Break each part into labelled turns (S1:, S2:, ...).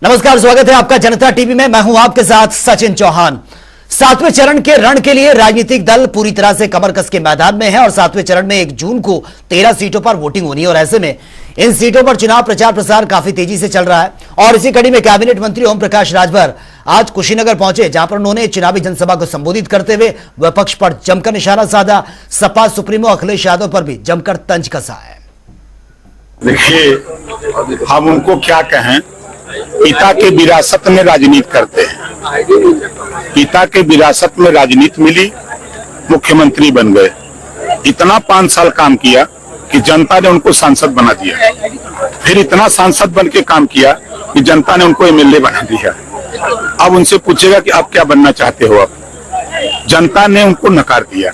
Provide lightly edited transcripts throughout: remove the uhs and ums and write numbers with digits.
S1: नमस्कार, स्वागत है आपका जनता टीवी में। मैं हूं आपके साथ सचिन चौहान। सातवें चरण के रण के लिए राजनीतिक दल पूरी तरह से कमर कस के मैदान में है और सातवें चरण में 1 जून को 13 सीटों पर वोटिंग होनी है और ऐसे में इन सीटों पर चुनाव प्रचार प्रसार काफी तेजी से चल रहा है। और इसी कड़ी में कैबिनेट मंत्री ओम प्रकाश राजभर आज कुशीनगर पहुंचे, जहां पर उन्होंने चुनावी जनसभा को संबोधित करते हुए विपक्ष पर जमकर निशाना साधा। सपा सुप्रीमो अखिलेश यादव पर भी जमकर तंज कसा है।
S2: देखिए, हम उनको क्या कहें, पिता के विरासत में राजनीति करते हैं। पिता के विरासत में राजनीति मिली, मुख्यमंत्री बन गए। इतना 5 साल काम किया कि जनता ने उनको सांसद बना दिया। फिर इतना सांसद बन के काम किया कि जनता ने उनको एमएलए बना दिया। अब उनसे पूछेगा कि आप क्या बनना चाहते हो। अब जनता ने उनको नकार दिया।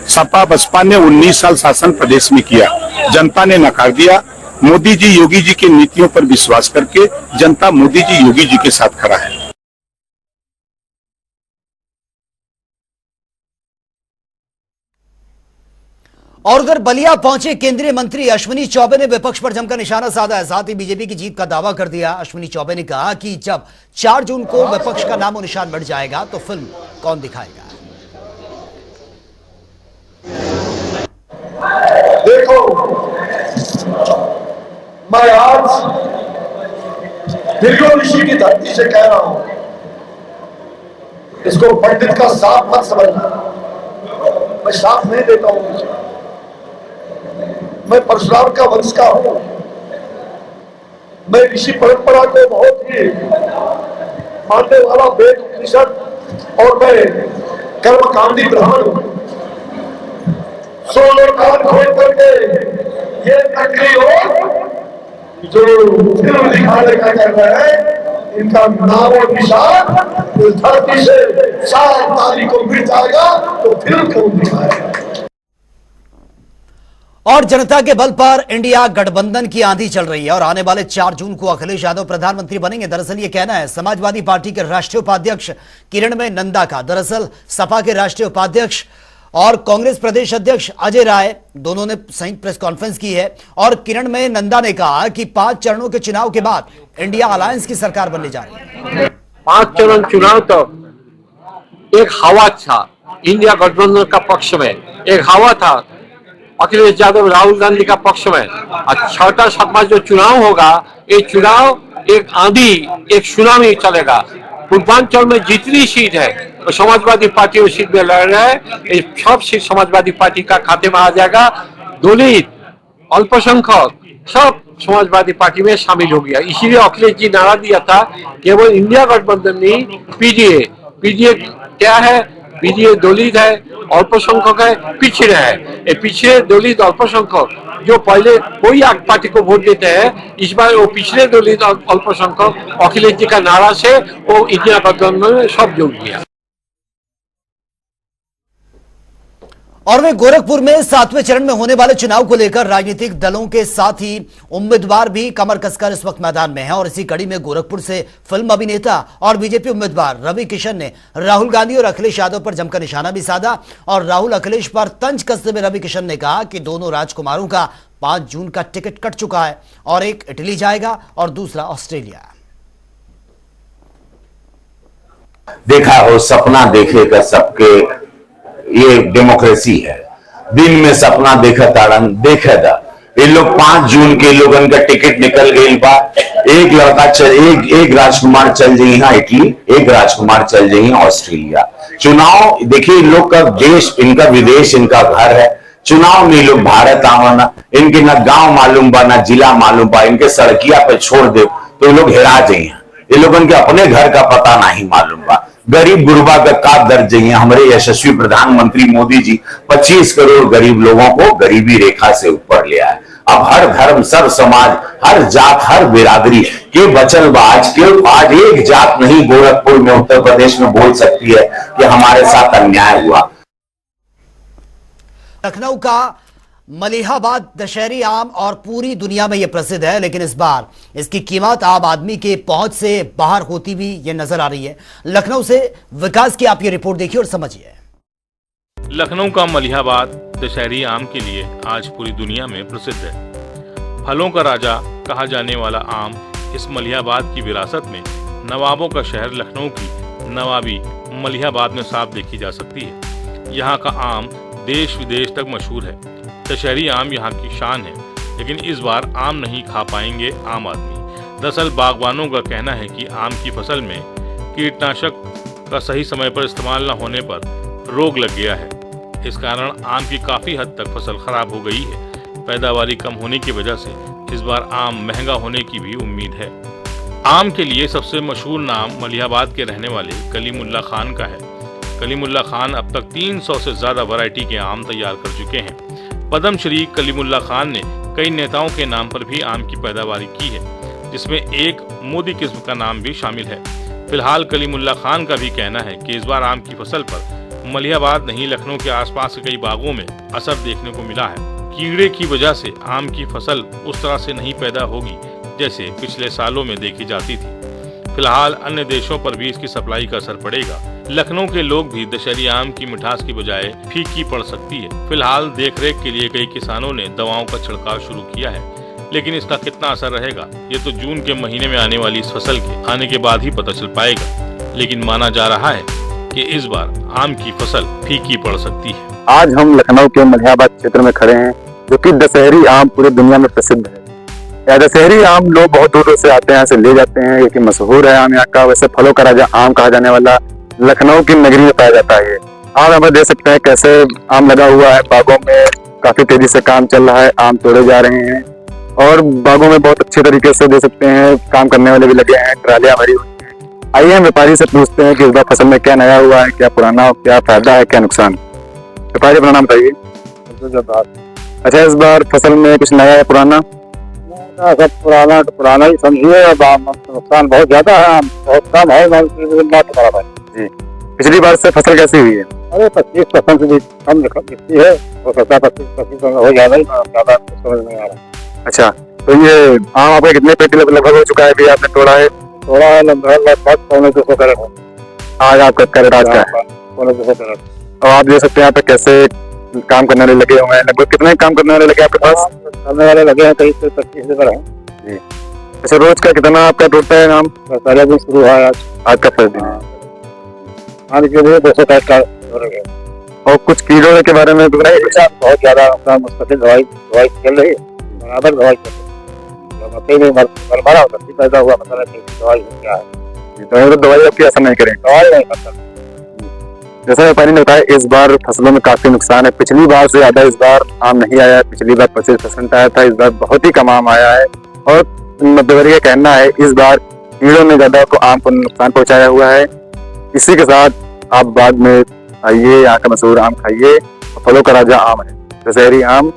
S2: सपा बसपा ने 19 साल शासन प्रदेश में किया, जनता ने नकार दिया। मोदी जी योगी जी की नीतियों पर विश्वास करके जनता मोदी जी योगी जी के साथ खड़ा है।
S1: और उधर बलिया पहुंचे केंद्रीय मंत्री अश्विनी चौबे ने विपक्ष पर जमकर निशाना साधा है। साथ ही बीजेपी की जीत का दावा कर दिया। अश्विनी चौबे ने कहा कि जब 4 जून को विपक्ष का नामो निशान बढ़ जाएगा तो फिल्म कौन दिखाएगा।
S3: देखो, मैं आज बिल्कुल ऋषि की धरती से कह रहा हूं, इसको पंडित का साफ मत समझना। मैं साफ नहीं देता हूं मुझे। मैं परशुराम का वंश का हूं। मैं ऋषि परंपरा को बहुत ही मानने वाला वेद उपनिषद और मैं कर्मकांडी ब्राह्मण हूं। सोलर कान खोल करके ये नकली हो जो फिल्म दिखाने का कर रहे हैं, इनका नामो निशान इस धरती से 4 तारीख को मिट जाएगा तो फिल्म कौन दिखाएगा।
S1: और जनता के बल पर इंडिया गठबंधन की आंधी चल रही है और आने वाले 4 जून को अखिलेश यादव प्रधानमंत्री बनेंगे। दरअसल ये कहना है समाजवादी पार्टी के राष्ट्रीय उपाध्यक्ष किरणमय नंदा का। दरअसल सपा के राष्ट्रीय उपाध्यक्ष और कांग्रेस प्रदेश अध्यक्ष अजय राय दोनों ने संयुक्त प्रेस कॉन्फ्रेंस की है और किरणमय नंदा ने कहा कि 5 चरणों के चुनाव के बाद इंडिया अलायंस की सरकार बनने जा रही है।
S4: 5 चरण चुनाव तक एक हवा था इंडिया गठबंधन का पक्ष में, एक हवा था अखिलेश यादव राहुल गांधी का पक्ष में। और 6ठा 7वां जो चुनाव होगा, ये चुनाव एक आंधी, एक सुनामी चलेगा। पूर्वांचल में जितनी सीट है तो समाजवादी पार्टी उस सीट में लड़ रहा है। ये सब सीट समाजवादी पार्टी का खाते में आ जाएगा। दलित, अल्पसंख्यक सब समाजवादी पार्टी में शामिल हो गया। इसीलिए अखिलेश जी नारा दिया था केवल इंडिया गठबंधन नहीं, पीडीए क्या है? पीडीए दलित है, अल्पसंख्यक है, पिछड़े है। ये पिछड़े दलित अल्पसंख्यक जो पहले कोई पार्टी को वोट देते हैं, इस बार वो पिछड़े दलित अल्पसंख्यक अखिलेश जी का नारा से वो इंडिया गठबंधन में सब जुड़ गया।
S1: और वे गोरखपुर में 7वें चरण में होने वाले चुनाव को लेकर राजनीतिक दलों के साथ ही उम्मीदवार भी कमर कसकर इस वक्त मैदान में हैं। और इसी कड़ी में गोरखपुर से फिल्म अभिनेता और बीजेपी उम्मीदवार रवि किशन ने राहुल गांधी और अखिलेश यादव पर जमकर निशाना भी साधा। और राहुल अखिलेश पर तंज कसते हुए रवि किशन ने कहा कि दोनों राजकुमारों का 5 जून का टिकट कट चुका है और एक इटली जाएगा और दूसरा ऑस्ट्रेलिया।
S5: देखा हो सपना देखेगा सबके, ये डेमोक्रेसी है। दिन में सपना देखा ताड़न देखे दा। ये लोग 5 जून के लोगन का टिकट निकल गई बा। एक लड़का एक राजकुमार चल जाई है इटली, एक राजकुमार चल जाई है ऑस्ट्रेलिया। चुनाव देखिए, लोग का देश इनका विदेश इनका घर है। चुनाव में लोग भारत आवाना, इनके ना गांव मालूम बा ना जिला मालूम बा। इनके सड़किया पे छोड़ दे तो लोग हेरा जाइए। ये लोगन के अपने घर का पता नहीं मालूम बा। गरीब गुरबा का का दर्द है। हमारे यशस्वी प्रधानमंत्री मोदी जी 25 करोड़ गरीब लोगों को गरीबी रेखा से ऊपर ले आए। अब हर धर्म, सब समाज, हर जात, हर बिरादरी के बचल बाज के आज एक जात नहीं गोरखपुर में उत्तर प्रदेश में बोल सकती है कि हमारे साथ अन्याय हुआ।
S1: लखनऊ का मलिहाबाद दशहरी आम और पूरी दुनिया में यह प्रसिद्ध है, लेकिन इस बार इसकी कीमत आम आदमी के पहुंच से बाहर होती भी यह नजर आ रही है। लखनऊ से विकास की आप ये रिपोर्ट देखिए और समझिए।
S6: लखनऊ का मलिहाबाद दशहरी आम के लिए आज पूरी दुनिया में प्रसिद्ध है। फलों का राजा कहा जाने वाला आम इस मलिहाबाद की विरासत में नवाबों का शहर लखनऊ की नवाबी मलिहाबाद में साफ देखी जा सकती है। यहाँ का आम देश विदेश तक मशहूर है। दशहरी आम यहाँ की शान है, लेकिन इस बार आम नहीं खा पाएंगे आम आदमी। दरअसल बागवानों का कहना है कि आम की फसल में कीटनाशक का सही समय पर इस्तेमाल न होने पर रोग लग गया है। इस कारण आम की काफी हद तक फसल खराब हो गई है। पैदावारी कम होने की वजह से इस बार आम महंगा होने की भी उम्मीद है। आम के लिए सबसे मशहूर नाम मलिहाबाद के रहने वाले कलीमुल्ला खान का है। कलीमुल्ला खान अब तक 300 से ज्यादा वैरायटी के आम तैयार कर चुके हैं। पद्मश्री कलीमुल्ला खान ने कई नेताओं के नाम पर भी आम की पैदावारी की है, जिसमें एक मोदी किस्म का नाम भी शामिल है। फिलहाल कलीमुल्ला खान का भी कहना है कि इस बार आम की फसल पर मलिहाबाद नहीं लखनऊ के आसपास के कई बागों में असर देखने को मिला है। कीड़े की वजह से आम की फसल उस तरह से नहीं पैदा होगी जैसे पिछले सालों में देखी जाती थी। फिलहाल अन्य देशों पर भी इसकी सप्लाई का असर पड़ेगा। लखनऊ के लोग भी दशहरी आम की मिठास की बजाय फीकी पड़ सकती है। फिलहाल देखरेख के लिए कई किसानों ने दवाओं का छिड़काव शुरू किया है, लेकिन इसका कितना असर रहेगा ये तो जून के महीने में आने वाली इस फसल के आने के बाद ही पता चल पाएगा। लेकिन माना जा रहा है कि इस बार आम की फसल फीकी पड़ सकती है।
S7: आज हम लखनऊ के मलिहाबाद क्षेत्र में खड़े हैं, जो कि दशहरी आम पूरे दुनिया में प्रसिद्ध है। यह दशहरी आम लोग बहुत दूर दूर से आते हैं, यहाँ से ले जाते हैं, क्योंकि मशहूर है आम यहाँ का। वैसे फलों का राजा आम कहा जाने वाला लखनऊ की नगरी में पाया जाता है। आज हम देख सकते हैं कैसे आम लगा हुआ है बागों में। काफी तेजी से काम चल रहा है, आम तोड़े जा रहे हैं और बागों में बहुत अच्छे तरीके से देख सकते हैं काम करने वाले भी लगे हैं, ट्रालियां भरी हुई हैं। आइए हम व्यापारी से पूछते हैं कि इस बार फसल में क्या नया हुआ है, क्या पुराना, क्या फायदा है, क्या नुकसान। व्यापारी अपना नाम बताइए। अच्छा, इस बार फसल में कुछ नया है पुराना?
S8: सब पुराना तो पुराना ही समझिए। नुकसान बहुत ज्यादा है, बहुत कम है।
S7: जी, पिछली बार से फसल कैसी हुई है?
S8: अरे 25% से भी कम दिखती है, हो सकता है 25% हो ज्यादा ही, ज्यादा समझ नहीं आ रहा।
S7: अच्छा, तो ये आम आपके कितने पेटी लगभग हो चुका है अभी आपने तोड़ा है?
S8: थोड़ा है लगभग 250 कैरेट है।
S7: आज आपका कैरेट आज का है
S8: 250 कैरेट।
S7: और आप देख सकते हैं यहाँ पे कैसे काम करने वाले लगे हुए हैं। लगभग कितने काम करने वाले लगे आपके पास?
S8: करने वाले लगे हैं कहीं से 25 लेकर है।
S7: जी, अच्छा, रोज का कितना आपका टूटता है आम?
S8: पहले दिन शुरू है
S7: आज का फर्स्ट दिन है।
S8: आने के लिए 200 कैरेट का
S7: और कुछ कीड़ों के बारे में
S8: बहुत ज्यादा नुकसान। मुस्तकिल दवाई चल रही है, बराबर दवाई चल रही है। मरा पैदा हुआ पता नहीं दवाई क्या है।
S7: तो दवाई आपकी असर नहीं करेंगे?
S8: दवाई नहीं करता।
S7: जैसा व्यापारी ने बताया, इस बार फसलों में काफी नुकसान है। पिछली बार से ज्यादा इस बार आम नहीं आया है। पिछली बार 25% आया था, इस बार बहुत ही कम आम आया है। और व्यापारी का कहना है इस बार कीड़ों ने ज्यादा आम को नुकसान पहुंचाया हुआ है। इसी के साथ आप बाग में आइए, यहाँ का मशहूर आम खाइए। फलों का राजा आम है, दशहरी आम।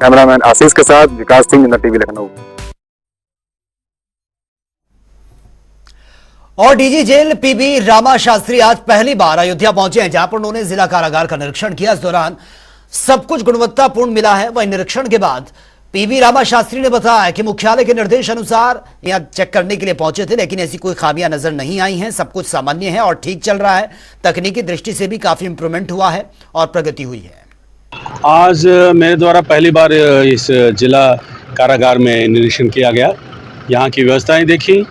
S7: कैमरामैन आशीष के साथ विकास सिंह, जनता टीवी लखनऊ।
S1: और DG jail PB Rama Shastri आज पहली बार अयोध्या पहुंचे हैं, जहां पर उन्होंने जिला कारागार का निरीक्षण किया। इस दौरान सब कुछ गुणवत्तापूर्ण मिला है। वहीं निरीक्षण के बाद पीबी रामा शास्त्री ने बताया कि मुख्यालय के निर्देश अनुसार यहां चेक करने के लिए पहुंचे थे, लेकिन ऐसी कोई खामियां नजर नहीं आई हैं। सब कुछ सामान्य है और ठीक चल रहा है। तकनीकी दृष्टि से भी काफी इंप्रूवमेंट हुआ है और प्रगति हुई है।
S9: आज मेरे द्वारा पहली बार इस जिला कारागार में निरीक्षण किया गया। यहाँ की व्यवस्थाएं देखी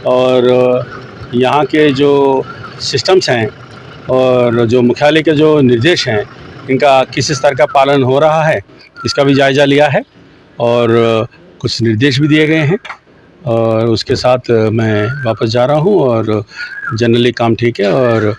S9: और यहाँ के जो सिस्टम्स हैं और जो मुख्यालय के जो निर्देश हैं, इनका किस स्तर का पालन हो रहा है इसका भी जायज़ा लिया है और कुछ निर्देश भी दिए गए हैं। और उसके साथ मैं वापस जा रहा हूँ और जनरली काम ठीक है। और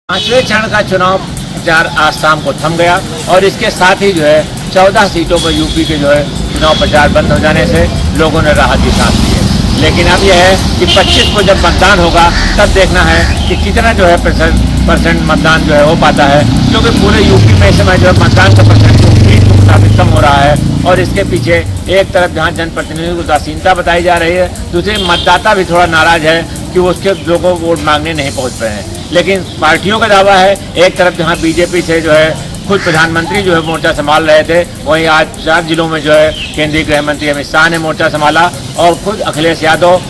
S10: 5वें चरण का चुनाव प्रचार आज शाम को थम गया और इसके साथ ही जो है 14 सीटों पर यूपी के जो है चुनाव प्रचार बंद हो जाने से लोगों ने राहत की सांस ली है। लेकिन अब यह है कि 25 को जब मतदान होगा तब देखना है कि कितना जो है परसेंट मतदान जो है हो पाता है, क्योंकि पूरे यूपी में इस समय जो है मतदान का परसेंट काफी कम हो रहा है। और इसके पीछे एक तरफ जहाँ जनप्रतिनिधियों की उदासीनता बताई जा रही है, दूसरे मतदाता भी थोड़ा नाराज है कि उसके लोगों को वोट मांगने नहीं पहुँच रहे हैं। लेकिन पार्टियों का दावा है, एक तरफ जहाँ बीजेपी से जो है खुद प्रधानमंत्री जो है मोर्चा संभाल रहे थे, वहीं आज 4 जिलों में जो है केंद्रीय गृह मंत्री अमित शाह ने मोर्चा संभाला और खुद अखिलेश यादव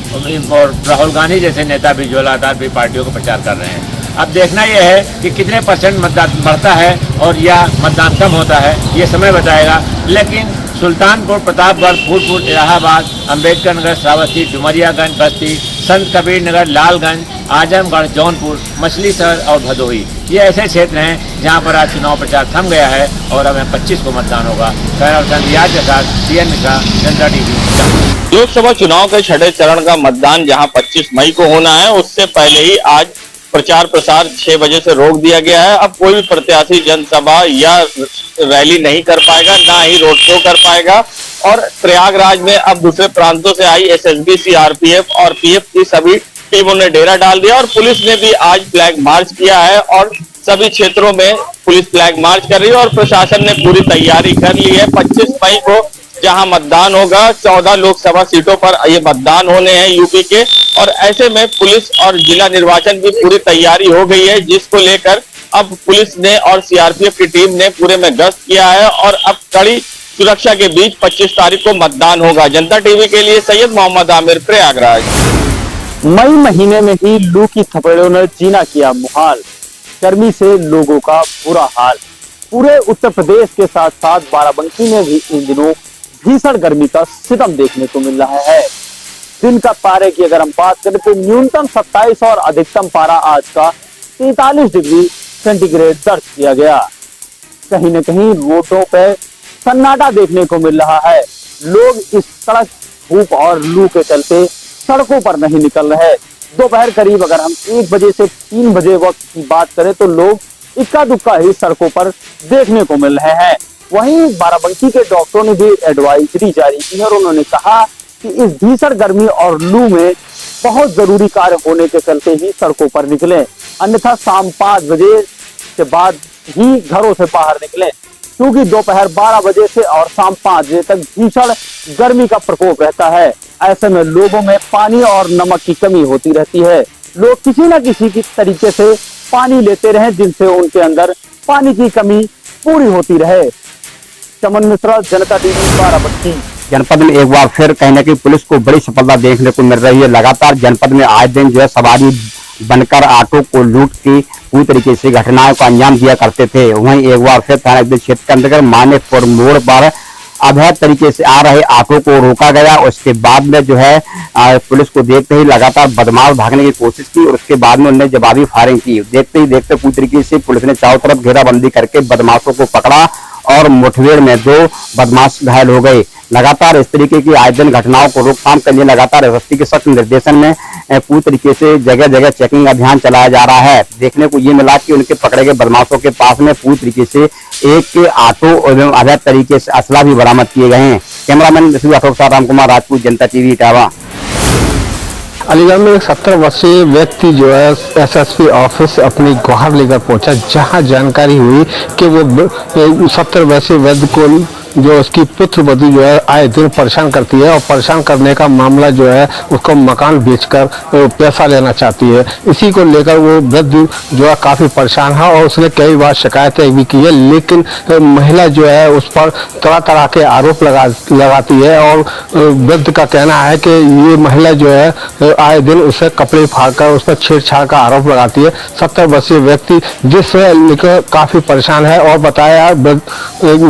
S10: और राहुल गांधी जैसे नेता भी जो लगातार भी पार्टियों का प्रचार कर रहे हैं। अब देखना यह है कि कितने % मतदान बढ़ता है और या मतदान कम होता है, ये समय बताएगा। लेकिन सुल्तानपुर, प्रतापगढ़, फूलपुर, इलाहाबाद, अम्बेडकर नगर, श्रावस्ती, डुमरियागंज, बस्ती, संत कबीर नगर, लालगंज, आजमगढ़, जौनपुर, मछली शहर और भदोही। ये ऐसे क्षेत्र हैं जहां पर आज चुनाव प्रचार थम गया है और अब 25 को मतदान होगा। रियाज के साथ सीएन मिश्रा, जनता टीवी।
S11: लोकसभा चुनाव के छठे चरण का मतदान जहां 25 मई को होना है, उससे पहले ही आज प्रचार प्रसार 6 बजे से रोक दिया गया है। अब कोई भी प्रत्याशी जनसभा या रैली नहीं कर पाएगा, ना ही रोड शो कर पाएगा। और प्रयागराज में अब दूसरे प्रांतों से आई एसएसबी, सीआरपीएफ और पीएफ की सभी टीमों ने डेरा डाल दिया और पुलिस ने भी आज फ्लैग मार्च किया है और सभी क्षेत्रों में पुलिस फ्लैग मार्च कर रही है और प्रशासन ने पूरी तैयारी कर ली है। 25 मई को जहां मतदान होगा, 14 लोकसभा सीटों पर ये मतदान होने हैं यूपी के, और ऐसे में पुलिस और जिला निर्वाचन की पूरी तैयारी हो गई है, जिसको लेकर अब पुलिस ने और सीआरपीएफ की टीम ने पूरे में गश्त किया है और अब कड़ी सुरक्षा के बीच 25 तारीख को मतदान होगा। जनता टीवी के लिए सैयद मोहम्मद आमिर, प्रयागराज।
S12: मई महीने में ही लू की थपेड़ों ने जीना किया मुहाल, गर्मी से लोगों का बुरा हाल। पूरे उत्तर प्रदेश के साथ साथ बाराबंकी में भी इन दिनों भीषण गर्मी का सितम देखने को मिल रहा है। दिन का पारे की अगर हम बात करें तो न्यूनतम 27 और अधिकतम पारा आज का 43 डिग्री सेंटीग्रेड दर्ज किया गया। कहीं न कहीं रोडों पे सन्नाटा देखने को मिल रहा है। लोग इस सड़क धूप और लू के चलते सड़कों पर नहीं निकल रहे। दोपहर करीब अगर हम 1 बजे से 3 बजे वक्त की बात करें तो लोग इक्का दुक्का ही सड़कों पर देखने को मिल रहे हैं। वहीं बाराबंकी के डॉक्टरों ने भी एडवाइजरी जारी की है और उन्होंने कहा कि इस भीषण गर्मी और लू में बहुत जरूरी कार्य होने के चलते ही सड़कों पर निकलें, अन्यथा शाम 5 बजे के बाद ही घरों से बाहर निकलें, क्योंकि दोपहर 12 बजे से और शाम 5 बजे तक भीषण गर्मी का प्रकोप रहता है। ऐसे में लोगों में पानी और नमक की कमी होती रहती है। लोग किसी न किसी की तरीके से पानी लेते रहे, जिनसे उनके अंदर पानी की कमी पूरी होती रहे। चमन मिश्रा, जनता टीवी, बाराबंकी।
S13: जनपद में एक बार फिर कहीं न कहीं पुलिस को बड़ी सफलता देखने को मिल रही है। लगातार जनपद में आए दिन जो है सवारी बनकर ऑटो को लूट की पूरी तरीके से घटनाओं को अंजाम दिया करते थे। वहीं एक बार फिर थाना क्षेत्र के अंतर्गत मानेपुर मोड़ पर अवैध तरीके से आ रहे ऑटो को रोका गया। उसके बाद में जो है पुलिस को देखते ही लगातार बदमाश भागने की कोशिश की और उसके बाद में उन्होंने जवाबी फायरिंग की। देखते ही देखते पूरी तरीके से पुलिस ने चारों तरफ घेराबंदी करके बदमाशों को पकड़ा और मुठभेड़ में 2 बदमाश घायल हो गए। लगातार इस तरीके की आए दिन घटनाओं को रोकथाम के लिए लगातार एसएसपी के सख्त निर्देशन में पूरी तरीके से जगह जगह चेकिंग अभियान चलाया जा रहा है। देखने को ये मिला कि उनके पकड़े गए बदमाशों के पास में पूरी तरीके से एक ऑटो एवं अवैध तरीके से असला भी बरामद किए गए हैं। कैमरामैन राम कुमार राजपूत, जनता टीवी, इटावा।
S14: अलीगढ़ में एक 17 वर्षीय व्यक्ति जो है एसएसपी ऑफिस अपनी गुहार लेकर पहुंचा, जहां जानकारी हुई कि वो 17 वर्षीय वृद्ध को जो उसकी पुत्र वधू जो है आए दिन परेशान करती है और परेशान करने का मामला जो है उसको मकान बेचकर पैसा लेना चाहती है। इसी को लेकर वो वृद्ध जो है काफी परेशान है और उसने कई बार शिकायतें भी की है, लेकिन महिला जो है उस पर तरह तरह के आरोप लगाती है और वृद्ध का कहना है कि ये महिला जो है आए दिन उसे कपड़े फाड़कर उस पर छेड़छाड़ का आरोप लगाती है। 70 वर्षीय व्यक्ति जिससे लेकर काफी परेशान है और बताया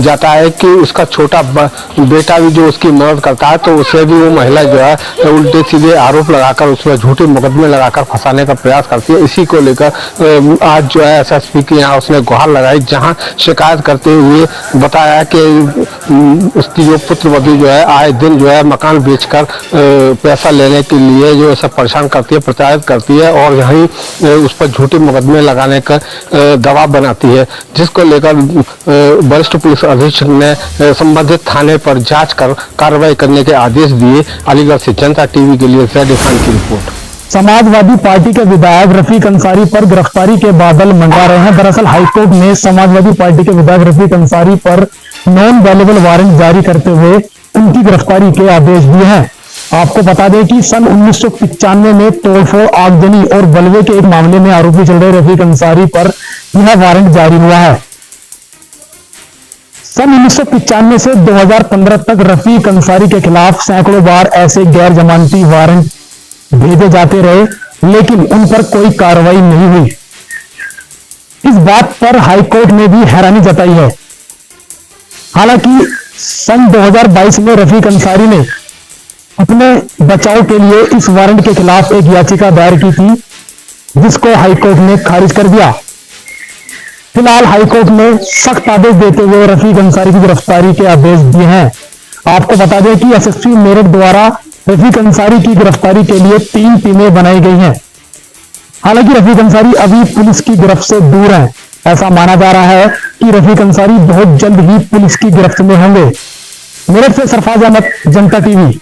S14: जाता है कि उसका छोटा बेटा भी जो उसकी मदद करता है, तो उसे भी वो महिला जो है उल्टे सीधे आरोप लगाकर उसमें झूठे मुकदमे लगाकर फंसाने का प्रयास करती है। इसी को लेकर आज जो है एसएसपी के यहाँ उसने गुहार लगाई, जहां शिकायत करते हुए बताया कि उसकी जो पुत्र वधू जो है आए दिन जो है मकान बेचकर पैसा लेने के लिए जो ऐसा परेशान करती है, प्रताड़ित करती है और यहीं उस पर झूठे मुकदमे लगाने का दबाव बनाती है, जिसको लेकर वरिष्ठ पुलिस अधीक्षक ने संबंधित थाने पर जांच कर कार्रवाई करने के आदेश दिए। अलीगढ़ से जनता टीवी के लिए ज़ैद खान की रिपोर्ट।
S15: समाजवादी पार्टी के विधायक रफीक अंसारी पर गिरफ्तारी के बादल मंडरा रहे हैं। दरअसल हाईकोर्ट ने समाजवादी पार्टी के विधायक रफीक अंसारी पर नॉन अवेलेबल वारंट जारी करते हुए उनकी गिरफ्तारी के आदेश दिए हैं। आपको बता दें कि सन 1995 में तोड़फोड़, आगजनी और बलवे के एक मामले में आरोपी चल रहे रफीक अंसारी पर यह वारंट जारी हुआ है। सन 1995 से 2015 तक रफीक अंसारी के खिलाफ सैकड़ों बार ऐसे गैर जमानती वारंट भेजे जाते रहे, लेकिन उन पर कोई कार्रवाई नहीं हुई। इस बात पर हाईकोर्ट ने भी हैरानी जताई है। हालांकि सन 2022 में रफीक अंसारी ने अपने बचाव के लिए इस वारंट के खिलाफ एक याचिका दायर की थी, जिसको हाईकोर्ट ने खारिज कर दिया। फिलहाल हाईकोर्ट ने सख्त आदेश देते हुए रफीक अंसारी की गिरफ्तारी के आदेश दिए हैं। आपको बता दें कि एसएसपी मेरठ द्वारा रफीक अंसारी की गिरफ्तारी के लिए 3 टीमें बनाई गई हैं। हालांकि रफीक अंसारी अभी पुलिस की गिरफ्त से दूर हैं। ऐसा माना जा रहा है कि रफीक अंसारी बहुत जल्द ही पुलिस की गिरफ्त में होंगे। मेरठ से सरफराज अहमद, जनता टीवी।